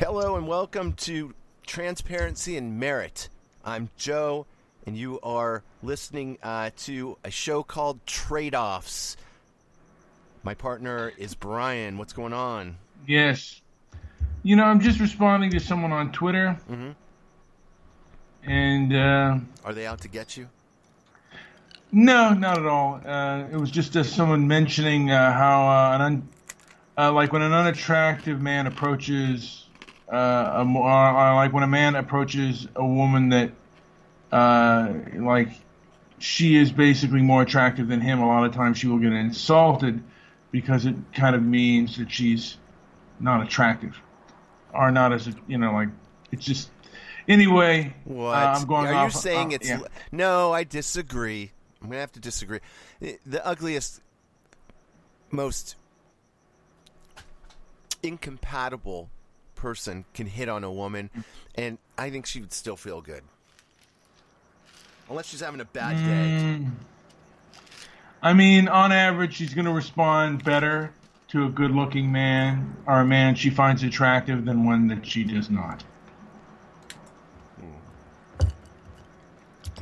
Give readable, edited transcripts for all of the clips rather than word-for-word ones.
Hello and welcome to Transparency and Merit. I'm Joe, and you are listening to a show called Trade-Offs. My partner is Brian. What's going on? Yes. You know, I'm just responding to someone on Twitter. Mm-hmm. And, Are they out to get you? no, not at all. It was just someone mentioning how, like when an unattractive man approaches, like when a man approaches a woman that, like, she is basically more attractive than him, a lot of times she will get insulted because it kind of means that she's not attractive. Or not as, like, it's just... Anyway, What? I'm going Are off... you saying it's... Yeah. No, I disagree. I'm going to have to disagree. The ugliest, most incompatible person can hit on a woman, and I think she would still feel good. Unless she's having a bad day. I mean, on average, she's going to respond better to a good-looking man or a man she finds attractive than one that she does not.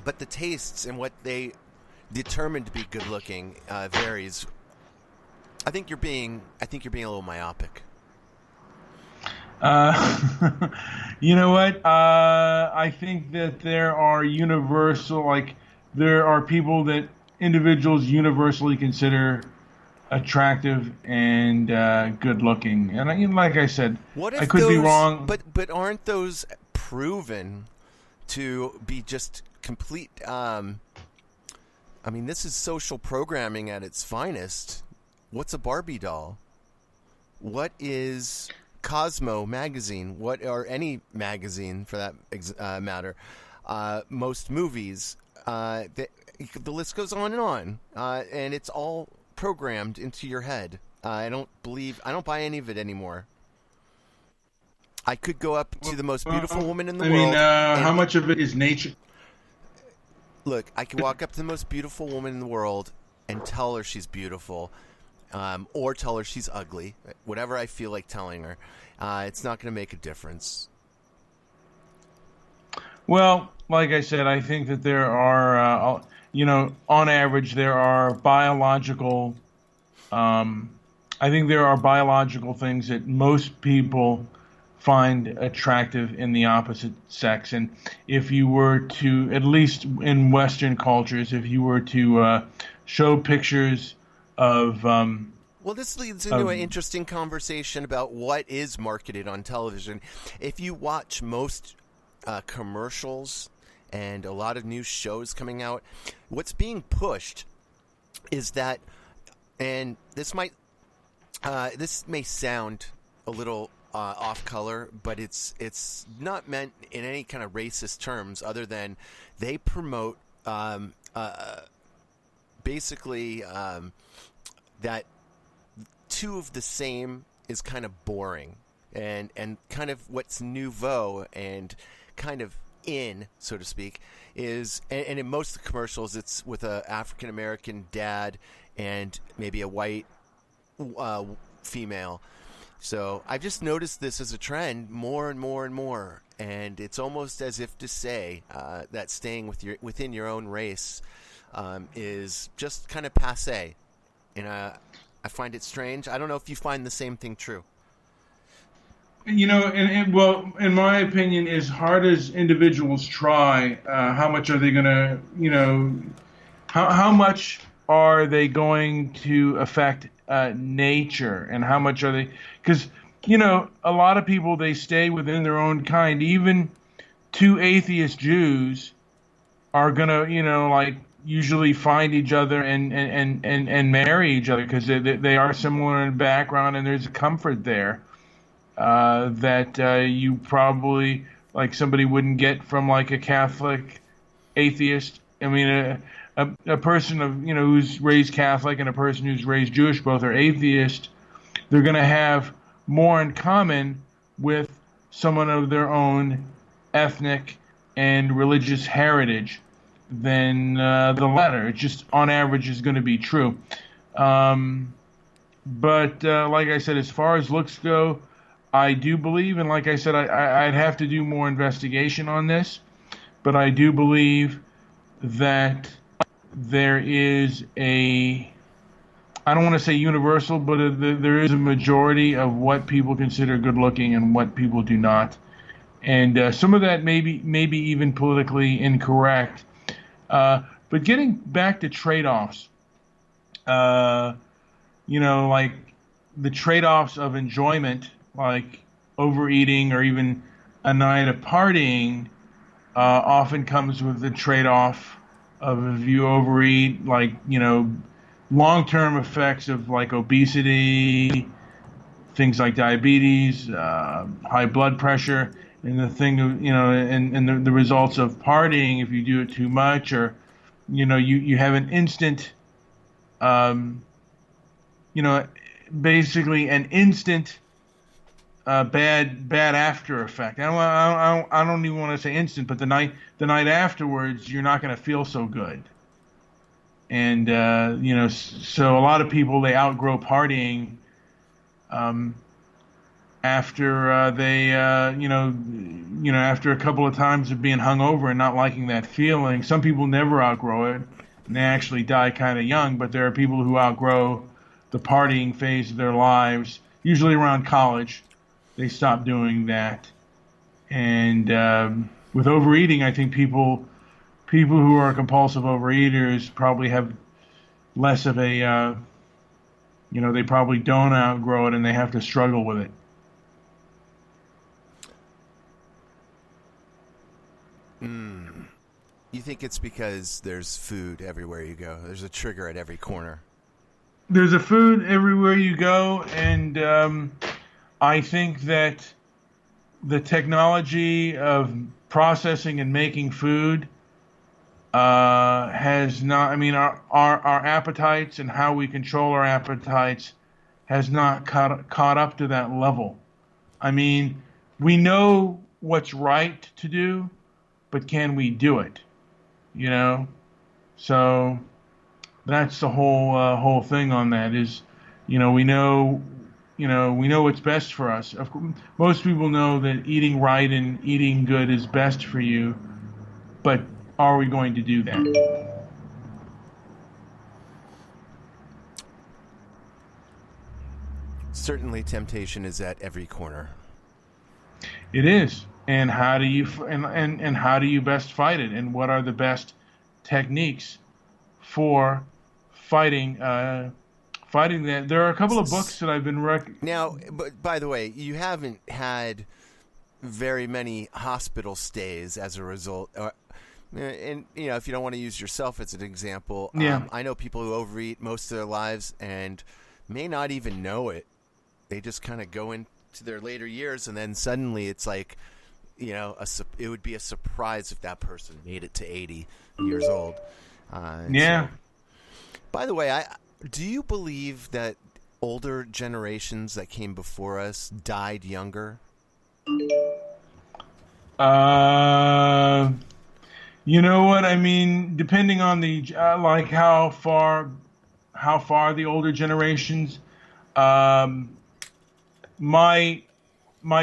But the tastes and what they determine to be good-looking varies. I think you're being a little myopic. You know what? I think that there are there are people that individuals universally consider attractive and good-looking, and like I said, I could be wrong. But aren't those proven to be just complete? I mean, this is social programming at its finest. What's a Barbie doll? What is Cosmo magazine? What or any magazine for that matter? Most movies. The list goes on, and it's all programmed into your head. I don't buy any of it anymore. I could go up to the most beautiful woman in the world. I mean, how much of it is nature? Look, I can walk up to the most beautiful woman in the world and tell her she's beautiful, or tell her she's ugly. Whatever I feel like telling her, it's not going to make a difference. Well, like I said, I think that there are, on average, there are biological. I think there are biological things that most people find attractive in the opposite sex, and if you were to, at least in Western cultures, if you were to show pictures of well, this leads into an interesting conversation about what is marketed on television. If you watch most commercials and a lot of new shows coming out, what's being pushed is that, and this may sound a little off color, but it's not meant in any kind of racist terms, other than they promote basically that two of the same is kind of boring, and kind of what's nouveau and kind of in, so to speak, is, and in most of the commercials it's with a African American dad and maybe a white female. So I've just noticed this as a trend more and more and more, and it's almost as if to say that staying within your own race is just kind of passé, and I find it strange. I don't know if you find the same thing true. Well, in my opinion, as hard as individuals try, how much are they going to, how much are they going to affect nature, and how much are they? Because, a lot of people, they stay within their own kind. Even two atheist Jews are going to, usually find each other and marry each other because they are similar in background, and there's a comfort there that you probably, somebody wouldn't get from, a Catholic atheist. I mean, a person who's raised Catholic and a person who's raised Jewish, both are atheist. They're going to have more in common with someone of their own ethnic and religious heritage than the latter. It just, on average, is going to be true. But like I said, as far as looks go, I do believe, and like I said, I'd have to do more investigation on this, but I do believe that there is I don't want to say universal, but there is a majority of what people consider good looking and what people do not. And some of that maybe even politically incorrect. But getting back to trade-offs, like the trade-offs of enjoyment, like overeating or even a night of partying, often comes with the trade-off of if you overeat, long-term effects of like obesity, things like diabetes, high blood pressure, and the thing of, and the results of partying if you do it too much, or, you have an instant, basically an instant bad after effect. I don't even want to say instant, but the night afterwards, you're not going to feel so good. And so a lot of people, they outgrow partying after after a couple of times of being hungover and not liking that feeling. Some people never outgrow it, and they actually die kind of young. But there are people who outgrow the partying phase of their lives, usually around college. They stop doing that. And with overeating, I think people who are compulsive overeaters probably have less of a, they probably don't outgrow it and they have to struggle with it. You think it's because there's food everywhere you go? There's a trigger at every corner. There's a food everywhere you go, and I think that the technology of processing and making food has not, our appetites and how we control our appetites has not caught up to that level. We know what's right to do, but can we do it? So that's the whole thing on that is, we know what's best for us. Of course, most people know that eating right and eating good is best for you, but are we going to do that? Certainly, temptation is at every corner. It is, and how do you and how do you best fight it? And what are the best techniques for fighting that? There are a couple of books that I've been Now, but by the way, you haven't had very many hospital stays as a result. And if you don't want to use yourself as an example, I know people who overeat most of their lives and may not even know it. They just kind of go into their later years, and then suddenly it's like, it would be a surprise if that person made it to 80 years old. So, by the way, do you believe that older generations that came before us died younger? You know what I mean? Depending on the like how far the older generations. My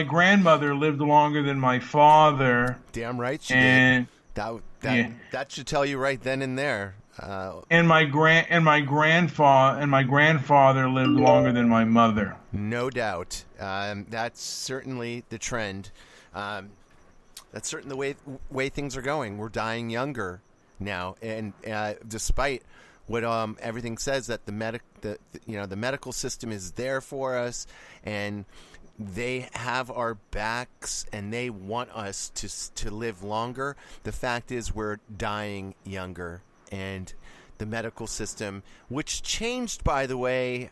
grandmother lived longer than my father. Damn right she did. That should tell you right then and there. And my grandfather lived longer than my mother. No doubt. That's certainly the trend. That's certainly the way things are going. We're dying younger now, and despite what everything says, that the medical system is there for us, and they have our backs, and they want us to live longer. The fact is, we're dying younger, and the medical system, which changed, by the way,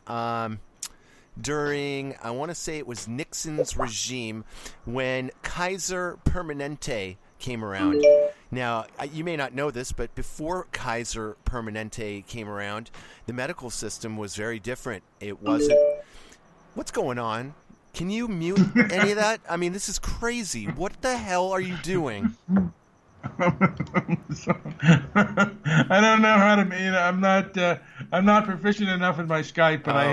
during, I want to say it was Nixon's regime, when Kaiser Permanente came around. Now, you may not know this, but before Kaiser Permanente came around, the medical system was very different. It wasn't... What's going on? Can you mute any of that? This is crazy. What the hell are you doing? I don't know how to. I'm not proficient enough in my Skype, but I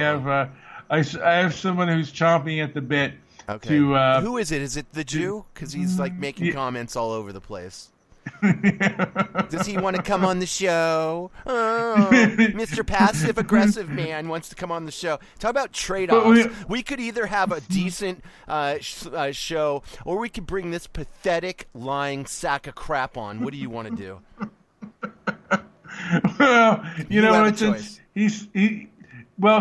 have someone who's chomping at the bit. Okay. To who is it? Is it the Jew? Because he's like making comments all over the place. Does he want to come on the show? Oh, Mr. Passive Aggressive Man wants to come on the show. Talk about trade-offs. We could either have a decent show, or we could bring this pathetic, lying sack of crap on. What do you want to do? Well, you know what? Since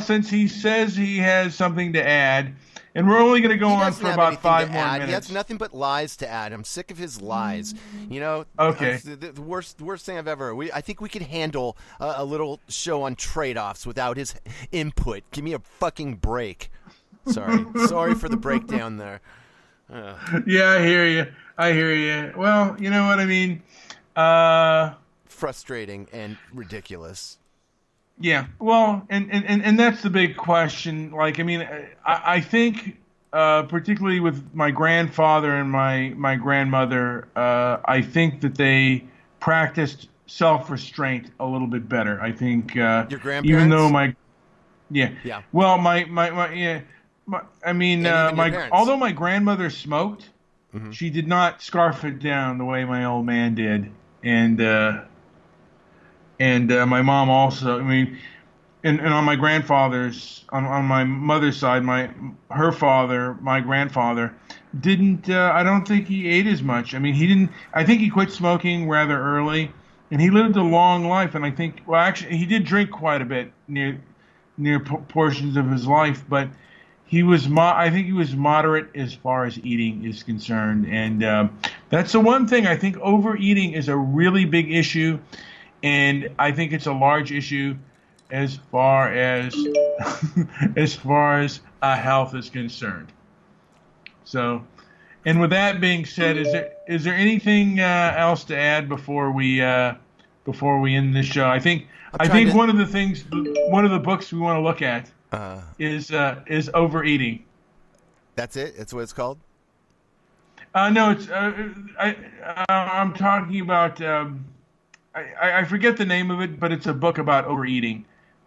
since he says he has something to add. And we're only going to go on for about 5 more minutes. He has nothing but lies to add. I'm sick of his lies. You know, okay. The worst thing I've ever. I think we could handle a little show on trade-offs without his input. Give me a fucking break. Sorry for the breakdown there. Yeah, I hear you. Well, you know what I mean. Frustrating and ridiculous. Yeah, well, and that's the big question. Like, I mean, I think, particularly with my grandfather and my grandmother, I think that they practiced self-restraint a little bit better. I think, your grandparents? even though well, although my grandmother smoked, mm-hmm. she did not scarf it down the way my old man did, and my mom also. I mean, and on my grandfather's, on my mother's side, her father, my grandfather, didn't. I don't think he ate as much. I mean, he didn't. I think he quit smoking rather early, and he lived a long life. And I think, well, actually, he did drink quite a bit near portions of his life, but he was. I think he was moderate as far as eating is concerned, and that's the one thing. I think overeating is a really big issue. And I think it's a large issue as far as health is concerned. So, and with that being said, is there anything else to add before we end this show? I think one of the books we want to look at is Overeating. That's it. That's what it's called. No, it's I'm talking about. I forget the name of it, but it's a book about overeating.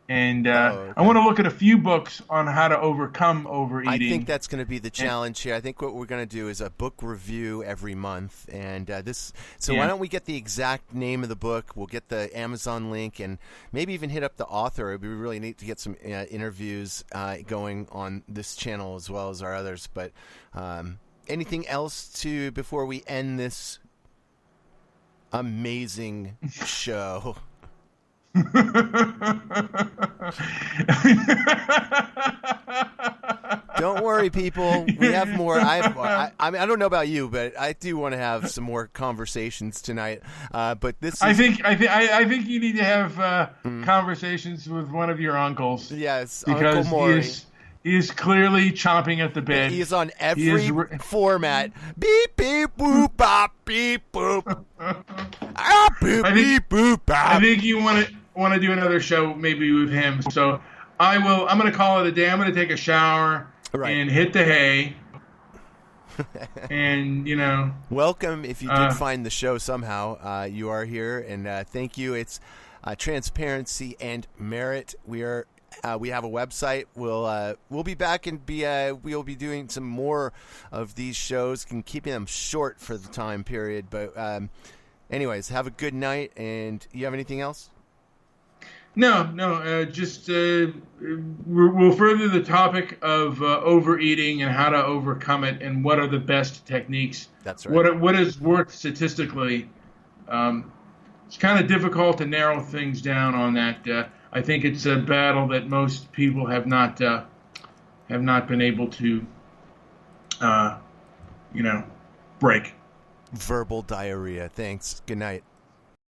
And okay. I want to look at a few books on how to overcome overeating. I think that's going to be the challenge here. I think what we're going to do is a book review every month. And why don't we get the exact name of the book? We'll get the Amazon link and maybe even hit up the author. It would be really neat to get some interviews going on this channel as well as our others. But anything else before we end this amazing show? Don't worry, people. We have more. I mean, I don't know about you, but I do want to have some more conversations tonight. But this. I think you need to have conversations with one of your uncles. Yes, because Uncle Maury. He is clearly chomping at the bit. He is on every format. Beep, beep, boop, bop, beep, boop. Ah, beep, beep, boop, bop. I think you want to do another show maybe with him. So I'm going to call it a day. I'm going to take a shower and hit the hay. And, welcome if you did find the show somehow. You are here, and thank you. It's Transparency and Merit. We have a website. We'll be back and we'll be doing some more of these shows and keeping them short for the time period. But anyways, have a good night. And you have anything else? No. Just we'll further the topic of overeating and how to overcome it, and what are the best techniques. That's right. What is worth statistically. It's kind of difficult to narrow things down on that. I think it's a battle that most people have not been able to, break. Verbal diarrhea. Thanks. Good night.